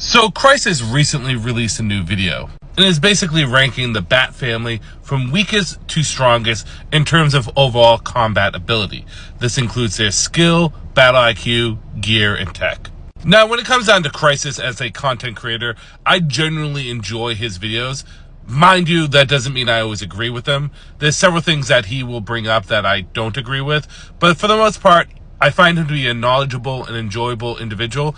So Crisis recently released a new video and is basically ranking the Bat family from weakest to strongest in terms of overall combat ability. This includes their skill, battle IQ, gear, and tech. Now, when it comes down to Crisis as a content creator, I genuinely enjoy his videos. Mind you, that doesn't mean I always agree with them. There's several things that he will bring up that I don't agree with, but for the most part, I find him to be a knowledgeable and enjoyable individual.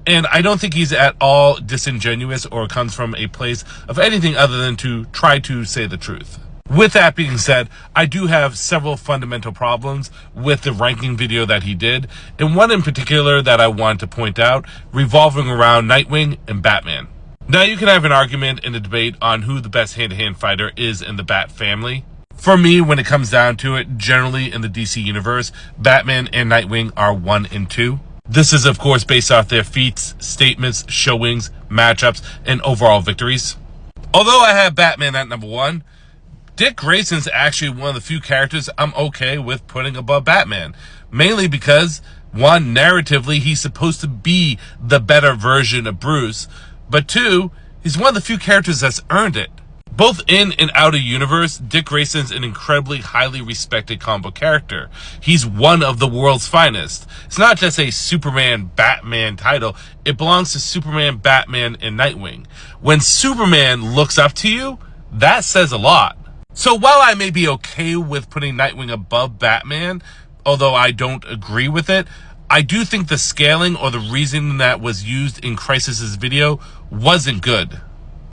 And I don't think he's at all disingenuous or comes from a place of anything other than to try to say the truth. With that being said, I do have several fundamental problems with the ranking video that he did, and one in particular that I want to point out, revolving around Nightwing and Batman. Now, you can have an argument and a debate on who the best hand-to-hand fighter is in the Bat family. For me, when it comes down to it, generally in the DC universe, Batman and Nightwing are 1 and 2. This is, of course, based off their feats, statements, showings, matchups, and overall victories. Although I have Batman at number 1, Dick Grayson's actually one of the few characters I'm okay with putting above Batman. Mainly because, one, narratively, he's supposed to be the better version of Bruce. But two, he's one of the few characters that's earned it. Both in and out of universe, Dick Grayson's an incredibly highly respected comic book character. He's one of the world's finest. It's not just a Superman-Batman title. It belongs to Superman, Batman, and Nightwing. When Superman looks up to you, that says a lot. So while I may be okay with putting Nightwing above Batman, although I don't agree with it, I do think the scaling or the reasoning that was used in Crisis's video wasn't good.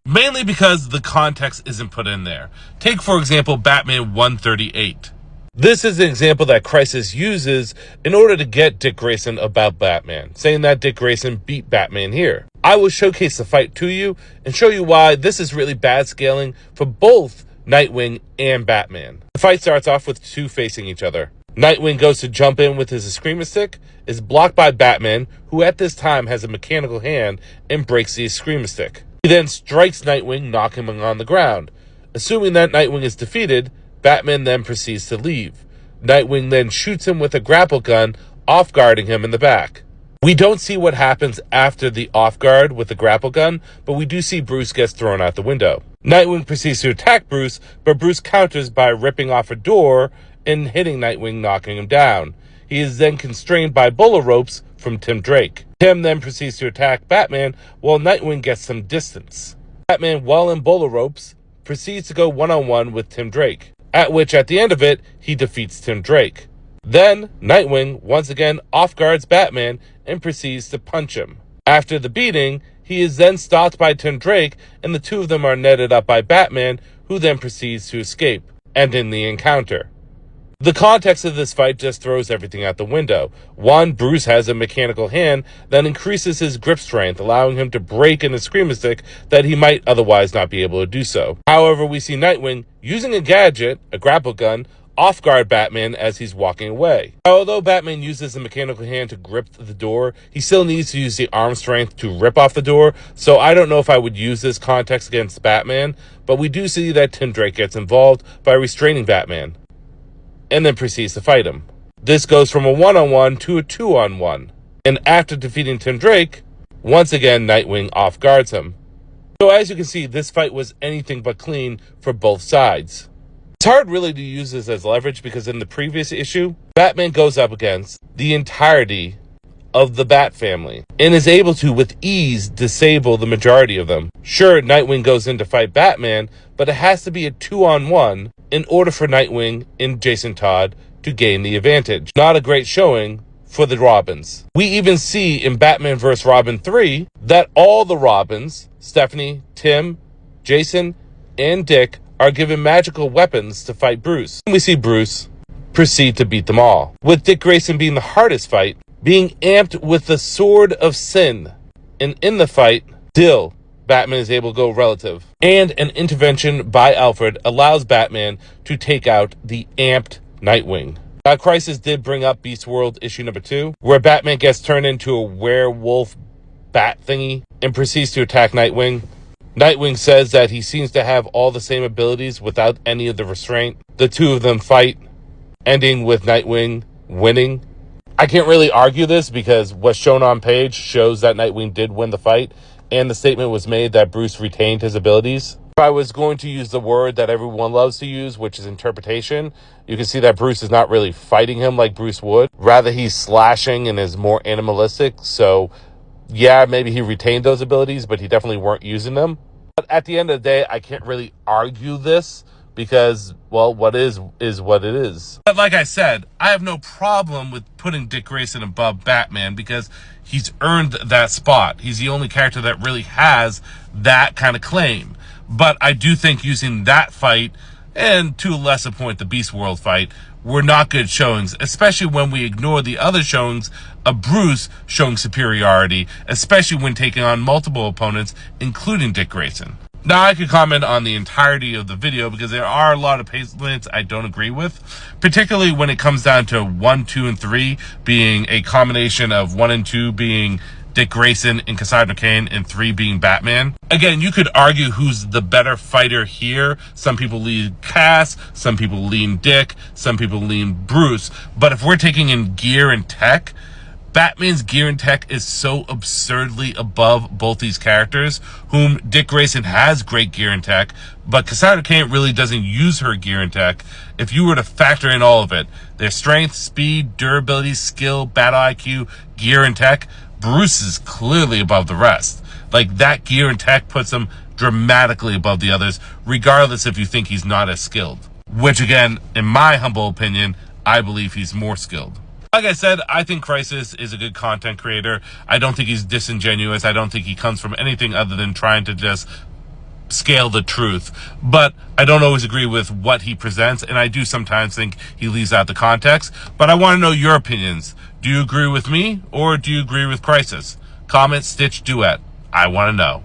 Mainly because the context isn't put in there. Take, for example, Batman 138. This is an example that Crisis uses in order to get Dick Grayson about Batman, saying that Dick Grayson beat Batman here. I will showcase the fight to you and show you why this is really bad scaling for both Nightwing and Batman. The fight starts off with two facing each other. Nightwing goes to jump in with his Eskrima stick, is blocked by Batman, who at this time has a mechanical hand, and breaks the Eskrima stick. He then strikes Nightwing, knocking him on the ground. Assuming that Nightwing is defeated, Batman then proceeds to leave. Nightwing then shoots him with a grapple gun, off-guarding him in the back. We don't see what happens after the off-guard with the grapple gun, but we do see Bruce gets thrown out the window. Nightwing proceeds to attack Bruce, but Bruce counters by ripping off a door and hitting Nightwing, knocking him down. He is then constrained by bolo ropes from Tim Drake. Tim then proceeds to attack Batman while Nightwing gets some distance. Batman, while in bolo ropes, proceeds to go one-on-one with Tim Drake, at which at the end of it, he defeats Tim Drake. Then, Nightwing once again off-guards Batman and proceeds to punch him. After the beating, he is then stopped by Tim Drake, and the two of them are netted up by Batman, who then proceeds to escape, ending the encounter. The context of this fight just throws everything out the window. One, Bruce has a mechanical hand that increases his grip strength, allowing him to break an Eskrima stick that he might otherwise not be able to do so. However, we see Nightwing using a gadget, a grapple gun, off-guard Batman as he's walking away. Although Batman uses a mechanical hand to grip the door, he still needs to use the arm strength to rip off the door, so I don't know if I would use this context against Batman, but we do see that Tim Drake gets involved by restraining Batman, and then proceeds to fight him. This goes from a one-on-one to a two-on-one, and after defeating Tim Drake, once again Nightwing off-guards him. So as you can see, this fight was anything but clean for both sides. It's hard really to use this as leverage because in the previous issue, Batman goes up against the entirety of the Bat family and is able to, with ease, disable the majority of them. Sure, Nightwing goes in to fight Batman, but it has to be a two-on-one in order for Nightwing and Jason Todd to gain the advantage. Not a great showing for the Robins. We even see in Batman vs. Robin 3 that all the Robins, Stephanie, Tim, Jason, and Dick, are given magical weapons to fight Bruce. And we see Bruce proceed to beat them all, with Dick Grayson being the hardest fight, being amped with the Sword of Sin. And in the fight, still, Batman is able to go relative. And an intervention by Alfred allows Batman to take out the amped Nightwing. Now, Crisis did bring up Beast World issue number 2, where Batman gets turned into a werewolf bat thingy and proceeds to attack Nightwing. Nightwing says that he seems to have all the same abilities without any of the restraint. The two of them fight, ending with Nightwing winning. I can't really argue this because what's shown on page shows that Nightwing did win the fight, and the statement was made that Bruce retained his abilities. If I was going to use the word that everyone loves to use, which is interpretation, you can see that Bruce is not really fighting him like Bruce would. Rather, he's slashing and is more animalistic. So, yeah, maybe he retained those abilities, but he definitely weren't using them. But at the end of the day, I can't really argue this because, well, what is what it is. But like I said, I have no problem with putting Dick Grayson above Batman because he's earned that spot. He's the only character that really has that kind of claim. But I do think using that fight, and to a lesser point, the Beast World fight, were not good showings, especially when we ignore the other showings of Bruce showing superiority, especially when taking on multiple opponents, including Dick Grayson. Now, I could comment on the entirety of the video because there are a lot of points I don't agree with, particularly when it comes down to 1, 2, and 3 being a combination of 1 and 2 being Dick Grayson and Cassandra Cain, and 3 being Batman. Again, you could argue who's the better fighter here. Some people lean Cass, some people lean Dick, some people lean Bruce. But if we're taking in gear and tech, Batman's gear and tech is so absurdly above both these characters, whom Dick Grayson has great gear and tech, but Cassandra Cain really doesn't use her gear and tech. If you were to factor in all of it, their strength, speed, durability, skill, battle IQ, gear and tech, Bruce is clearly above the rest. Like, that gear and tech puts him dramatically above the others, regardless if you think he's not as skilled. Which, again, in my humble opinion, I believe he's more skilled. Like I said, I think Crisis is a good content creator. I don't think he's disingenuous. I don't think he comes from anything other than trying to just scale the truth. But I don't always agree with what he presents, and I do sometimes think he leaves out the context. But I want to know your opinions. Do you agree with me, or do you agree with Crisis? Comment, stitch, duet. I want to know.